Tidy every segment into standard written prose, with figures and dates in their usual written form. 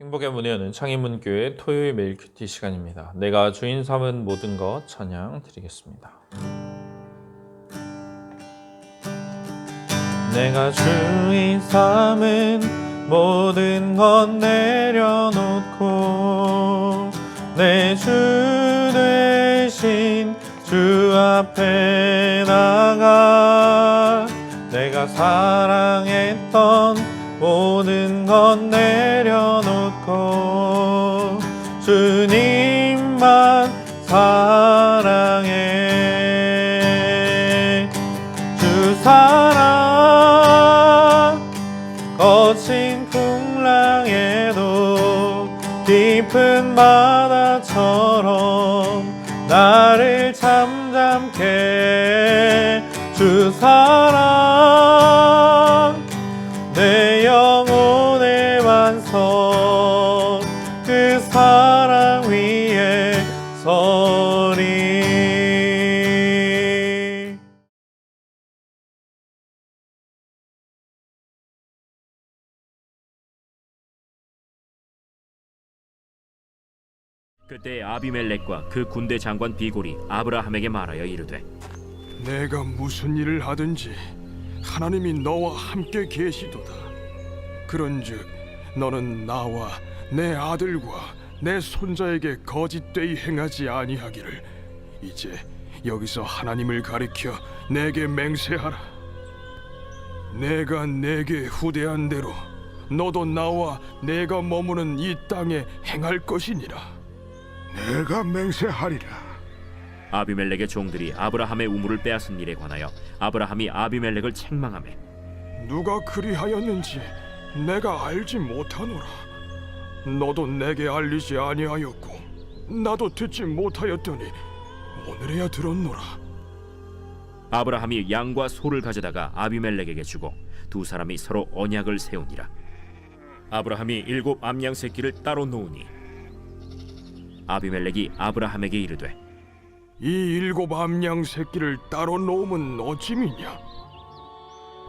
행복의 문의는 창의문교회 토요일 매일 큐티 시간입니다. 내가 주인 삼은 모든 것 찬양 드리겠습니다. 내가 주인 삼은 모든 것 내려놓고 내 주 되신 주 앞에 나가 내가 사랑했던 모든 것 내려놓고 주님만 사랑해. 주 사랑 거친 풍랑에도 깊은 바다처럼 나를 잠잠케 해. 주 사랑 내 영혼의 완성 그 사랑 위에 서리. 그때 아비멜렉과 그 군대 장관 비골이 아브라함에게 말하여 이르되 내가 무슨 일을 하든지 하나님이 너와 함께 계시도다. 그런즉 너는 나와 내 아들과 내 손자에게 거짓되이 행하지 아니하기를 이제 여기서 하나님을 가리켜 내게 맹세하라. 내가 내게 후대한 대로 너도 나와 내가 머무는 이 땅에 행할 것이니라. 내가 맹세하리라. 아비멜렉의 종들이 아브라함의 우물을 빼앗은 일에 관하여 아브라함이 아비멜렉을 책망하매 누가 그리하였는지 내가 알지 못하노라. 너도 내게 알리지 아니하였고 나도 듣지 못하였더니 오늘에야 들었노라. 아브라함이 양과 소를 가져다가 아비멜렉에게 주고 두 사람이 서로 언약을 세우니라. 아브라함이 7 암양 새끼를 따로 놓으니 아비멜렉이 아브라함에게 이르되 이 7 암양 새끼를 따로 놓으면 어찌미냐?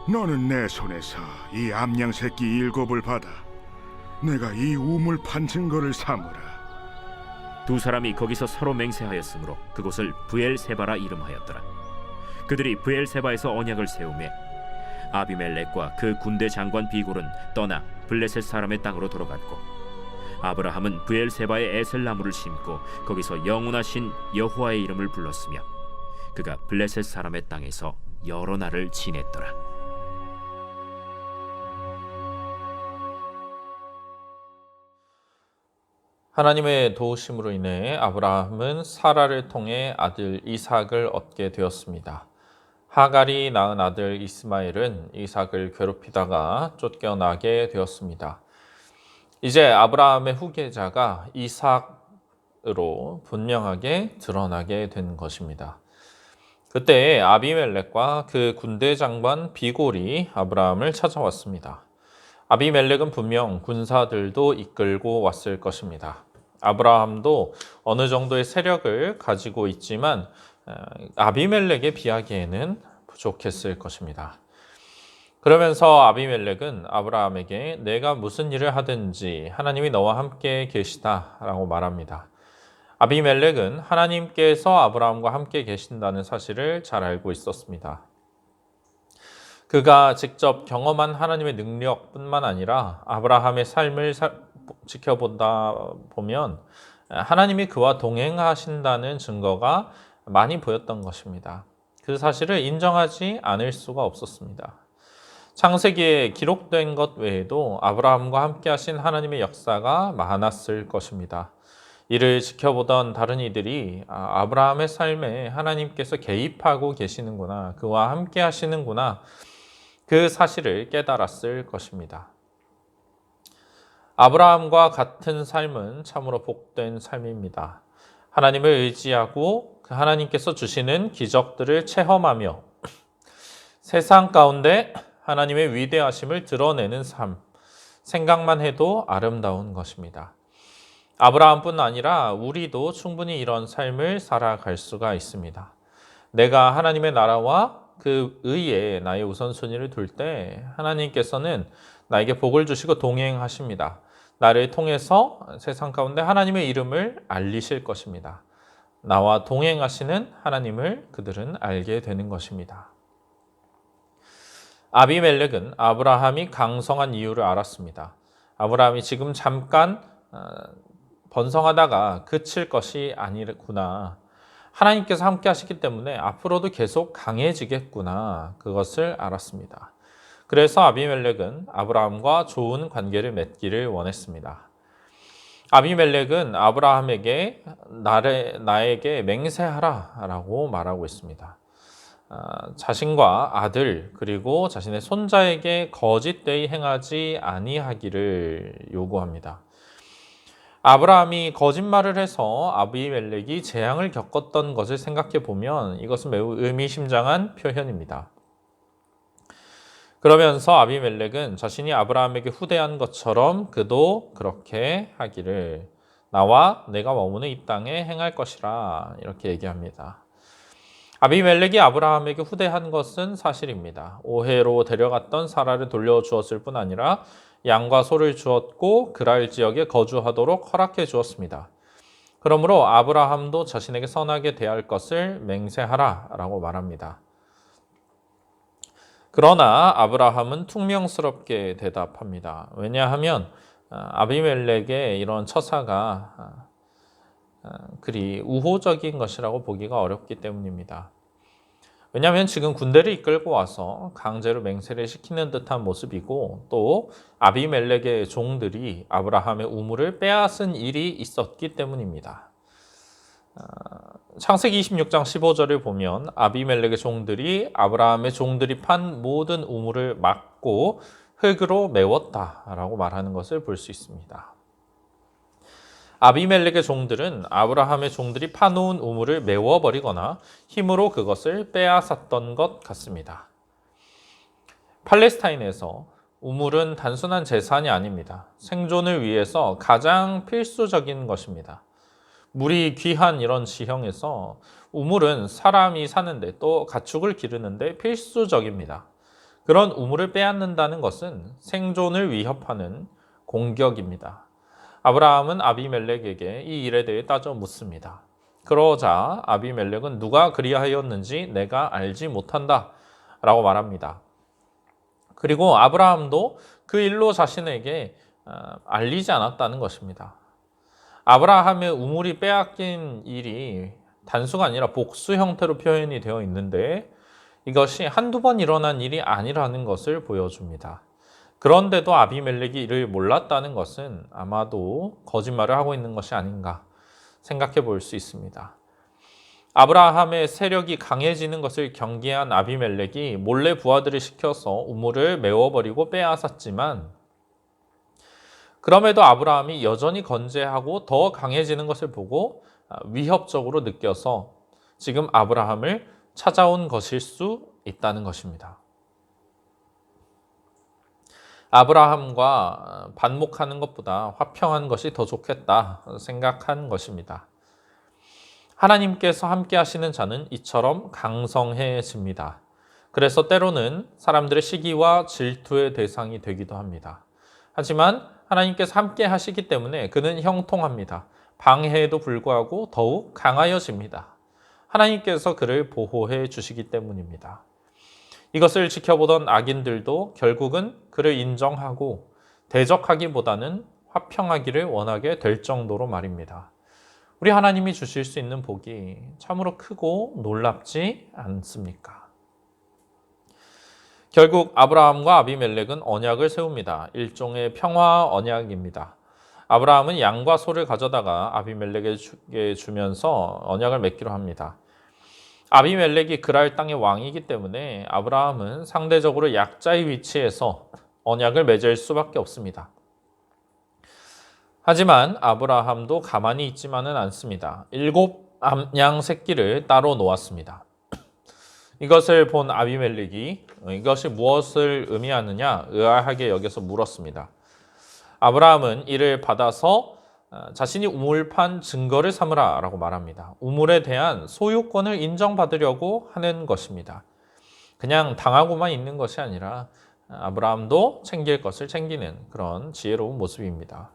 너는 내 손에서 이 암양 새끼 7을 받아 내가 이 우물 판 증거를 삼으라. 두 사람이 거기서 서로 맹세하였으므로 그곳을 브엘세바라 이름하였더라. 그들이 브엘세바에서 언약을 세우매 아비멜렉과 그 군대 장관 비골은 떠나 블레셋 사람의 땅으로 돌아갔고 아브라함은 브엘세바에 에셀나무를 심고 거기서 영원하신 여호와의 이름을 불렀으며 그가 블레셋 사람의 땅에서 여러 날을 지냈더라. 하나님의 도우심으로 인해 아브라함은 사라를 통해 아들 이삭을 얻게 되었습니다. 하갈이 낳은 아들 이스마엘은 이삭을 괴롭히다가 쫓겨나게 되었습니다. 이제 아브라함의 후계자가 이삭으로 분명하게 드러나게 된 것입니다. 그때 아비멜렉과 그 군대 장관 비골이 아브라함을 찾아왔습니다. 아비멜렉은 분명 군사들도 이끌고 왔을 것입니다. 아브라함도 어느 정도의 세력을 가지고 있지만 아비멜렉에 비하기에는 부족했을 것입니다. 그러면서 아비멜렉은 아브라함에게 내가 무슨 일을 하든지 하나님이 너와 함께 계시다라고 말합니다. 아비멜렉은 하나님께서 아브라함과 함께 계신다는 사실을 잘 알고 있었습니다. 그가 직접 경험한 하나님의 능력뿐만 아니라 아브라함의 삶을 지켜보다 보면 하나님이 그와 동행하신다는 증거가 많이 보였던 것입니다. 그 사실을 인정하지 않을 수가 없었습니다. 창세기에 기록된 것 외에도 아브라함과 함께 하신 하나님의 역사가 많았을 것입니다. 이를 지켜보던 다른 이들이 아브라함의 삶에 하나님께서 개입하고 계시는구나, 그와 함께 하시는구나, 그 사실을 깨달았을 것입니다. 아브라함과 같은 삶은 참으로 복된 삶입니다. 하나님을 의지하고 그 하나님께서 주시는 기적들을 체험하며 세상 가운데 하나님의 위대하심을 드러내는 삶, 생각만 해도 아름다운 것입니다. 아브라함뿐 아니라 우리도 충분히 이런 삶을 살아갈 수가 있습니다. 내가 하나님의 나라와 그 의에 나의 우선순위를 둘 때 하나님께서는 나에게 복을 주시고 동행하십니다. 나를 통해서 세상 가운데 하나님의 이름을 알리실 것입니다. 나와 동행하시는 하나님을 그들은 알게 되는 것입니다. 아비멜렉은 아브라함이 강성한 이유를 알았습니다. 아브라함이 지금 잠깐 번성하다가 그칠 것이 아니구나. 하나님께서 함께 하시기 때문에 앞으로도 계속 강해지겠구나. 그것을 알았습니다. 그래서 아비멜렉은 아브라함과 좋은 관계를 맺기를 원했습니다. 아비멜렉은 아브라함에게 나에게 맹세하라 라고 말하고 있습니다. 자신과 아들 그리고 자신의 손자에게 거짓되이 행하지 아니하기를 요구합니다. 아브라함이 거짓말을 해서 아비멜렉이 재앙을 겪었던 것을 생각해 보면 이것은 매우 의미심장한 표현입니다. 그러면서 아비멜렉은 자신이 아브라함에게 후대한 것처럼 그도 그렇게 하기를 나와 내가 머무는 이 땅에 행할 것이라 이렇게 얘기합니다. 아비멜렉이 아브라함에게 후대한 것은 사실입니다. 오해로 데려갔던 사라를 돌려주었을 뿐 아니라 양과 소를 주었고 그랄 지역에 거주하도록 허락해 주었습니다. 그러므로 아브라함도 자신에게 선하게 대할 것을 맹세하라 라고 말합니다. 그러나 아브라함은 퉁명스럽게 대답합니다. 왜냐하면 아비멜렉의 이런 처사가 그리 우호적인 것이라고 보기가 어렵기 때문입니다. 왜냐하면 지금 군대를 이끌고 와서 강제로 맹세를 시키는 듯한 모습이고 또 아비멜렉의 종들이 아브라함의 우물을 빼앗은 일이 있었기 때문입니다. 창세기 26장 15절을 보면 아비멜렉의 종들이 아브라함의 종들이 판 모든 우물을 막고 흙으로 메웠다라고 말하는 것을 볼 수 있습니다. 아비멜렉의 종들은 아브라함의 종들이 파놓은 우물을 메워버리거나 힘으로 그것을 빼앗았던 것 같습니다. 팔레스타인에서 우물은 단순한 재산이 아닙니다. 생존을 위해서 가장 필수적인 것입니다. 물이 귀한 이런 지형에서 우물은 사람이 사는데 또 가축을 기르는데 필수적입니다. 그런 우물을 빼앗는다는 것은 생존을 위협하는 공격입니다. 아브라함은 아비멜렉에게 이 일에 대해 따져 묻습니다. 그러자 아비멜렉은 누가 그리하였는지 내가 알지 못한다 라고 말합니다. 그리고 아브라함도 그 일로 자신에게 알리지 않았다는 것입니다. 아브라함의 우물이 빼앗긴 일이 단수가 아니라 복수 형태로 표현이 되어 있는데 이것이 한두 번 일어난 일이 아니라는 것을 보여줍니다. 그런데도 아비멜렉이 이를 몰랐다는 것은 아마도 거짓말을 하고 있는 것이 아닌가 생각해 볼 수 있습니다. 아브라함의 세력이 강해지는 것을 경계한 아비멜렉이 몰래 부하들을 시켜서 우물을 메워버리고 빼앗았지만 그럼에도 아브라함이 여전히 건재하고 더 강해지는 것을 보고 위협적으로 느껴서 지금 아브라함을 찾아온 것일 수 있다는 것입니다. 아브라함과 반목하는 것보다 화평한 것이 더 좋겠다 생각한 것입니다. 하나님께서 함께 하시는 자는 이처럼 강성해집니다. 그래서 때로는 사람들의 시기와 질투의 대상이 되기도 합니다. 하지만 하나님께서 함께 하시기 때문에 그는 형통합니다. 방해에도 불구하고 더욱 강하여집니다. 하나님께서 그를 보호해 주시기 때문입니다. 이것을 지켜보던 악인들도 결국은 그를 인정하고 대적하기보다는 화평하기를 원하게 될 정도로 말입니다. 우리 하나님이 주실 수 있는 복이 참으로 크고 놀랍지 않습니까? 결국 아브라함과 아비멜렉은 언약을 세웁니다. 일종의 평화 언약입니다. 아브라함은 양과 소를 가져다가 아비멜렉에게 주면서 언약을 맺기로 합니다. 아비멜렉이 그랄 땅의 왕이기 때문에 아브라함은 상대적으로 약자의 위치에서 언약을 맺을 수밖에 없습니다. 하지만 아브라함도 가만히 있지만은 않습니다. 7 암양 새끼를 따로 놓았습니다. 이것을 본 아비멜렉이 이것이 무엇을 의미하느냐 의아하게 여겨서 물었습니다. 아브라함은 이를 받아서 자신이 우물 판 증거를 삼으라 라고 말합니다. 우물에 대한 소유권을 인정받으려고 하는 것입니다. 그냥 당하고만 있는 것이 아니라 아브라함도 챙길 것을 챙기는 그런 지혜로운 모습입니다.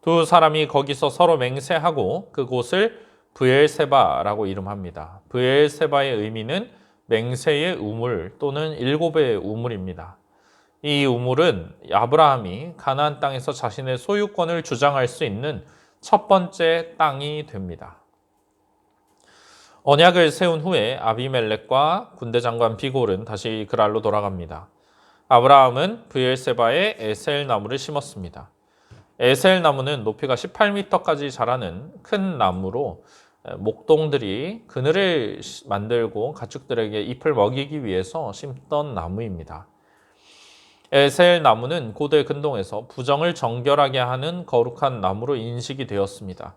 두 사람이 거기서 서로 맹세하고 그곳을 브엘세바라고 이름합니다. 브엘세바의 의미는 맹세의 우물 또는 일곱의 우물입니다. 이 우물은 아브라함이 가나안 땅에서 자신의 소유권을 주장할 수 있는 첫 번째 땅이 됩니다. 언약을 세운 후에 아비멜렉과 군대 장관 비골은 다시 그랄로 돌아갑니다. 아브라함은 브엘세바에 에셀 나무를 심었습니다. 에셀 나무는 높이가 18m까지 자라는 큰 나무로 목동들이 그늘을 만들고 가축들에게 잎을 먹이기 위해서 심던 나무입니다. 에셀 나무는 고대 근동에서 부정을 정결하게 하는 거룩한 나무로 인식이 되었습니다.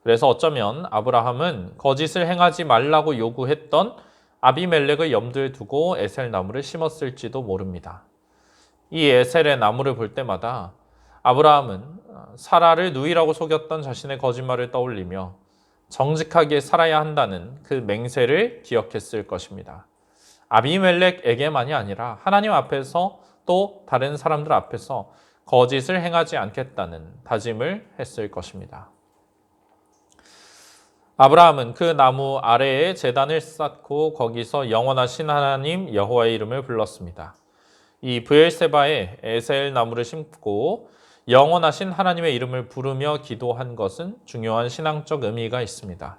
그래서 어쩌면 아브라함은 거짓을 행하지 말라고 요구했던 아비멜렉을 염두에 두고 에셀 나무를 심었을지도 모릅니다. 이 에셀의 나무를 볼 때마다 아브라함은 사라를 누이라고 속였던 자신의 거짓말을 떠올리며 정직하게 살아야 한다는 그 맹세를 기억했을 것입니다. 아비멜렉에게만이 아니라 하나님 앞에서 또 다른 사람들 앞에서 거짓을 행하지 않겠다는 다짐을 했을 것입니다. 아브라함은 그 나무 아래에 제단을 쌓고 거기서 영원하신 하나님 여호와의 이름을 불렀습니다. 이 브엘세바에 에셀 나무를 심고 영원하신 하나님의 이름을 부르며 기도한 것은 중요한 신앙적 의미가 있습니다.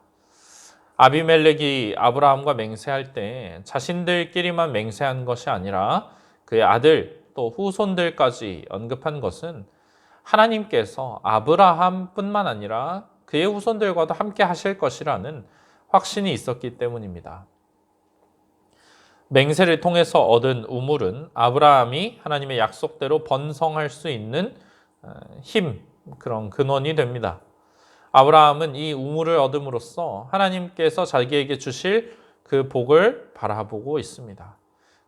아비멜렉이 아브라함과 맹세할 때 자신들끼리만 맹세한 것이 아니라 그의 아들 또 후손들까지 언급한 것은 하나님께서 아브라함뿐만 아니라 그의 후손들과도 함께 하실 것이라는 확신이 있었기 때문입니다. 맹세를 통해서 얻은 우물은 아브라함이 하나님의 약속대로 번성할 수 있는 힘, 그런 근원이 됩니다. 아브라함은 이 우물을 얻음으로써 하나님께서 자기에게 주실 그 복을 바라보고 있습니다.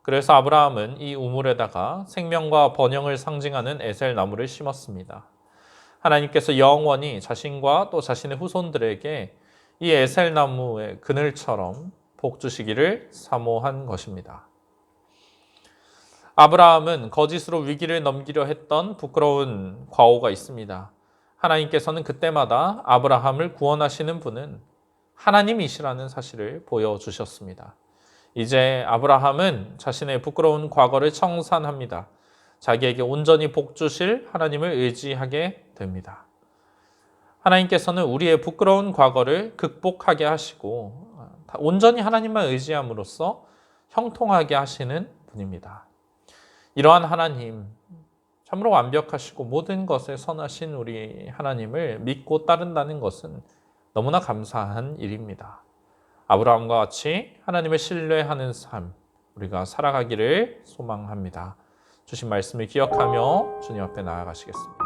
그래서 아브라함은 이 우물에다가 생명과 번영을 상징하는 에셀 나무를 심었습니다. 하나님께서 영원히 자신과 또 자신의 후손들에게 이 에셀 나무의 그늘처럼 복 주시기를 사모한 것입니다. 아브라함은 거짓으로 위기를 넘기려 했던 부끄러운 과오가 있습니다. 하나님께서는 그때마다 아브라함을 구원하시는 분은 하나님이시라는 사실을 보여주셨습니다. 이제 아브라함은 자신의 부끄러운 과거를 청산합니다. 자기에게 온전히 복 주실 하나님을 의지하게 됩니다. 하나님께서는 우리의 부끄러운 과거를 극복하게 하시고 온전히 하나님만 의지함으로써 형통하게 하시는 분입니다. 이러한 하나님, 참으로 완벽하시고 모든 것에 선하신 우리 하나님을 믿고 따른다는 것은 너무나 감사한 일입니다. 아브라함과 같이 하나님을 신뢰하는 삶, 우리가 살아가기를 소망합니다. 주신 말씀을 기억하며 주님 앞에 나아가시겠습니다.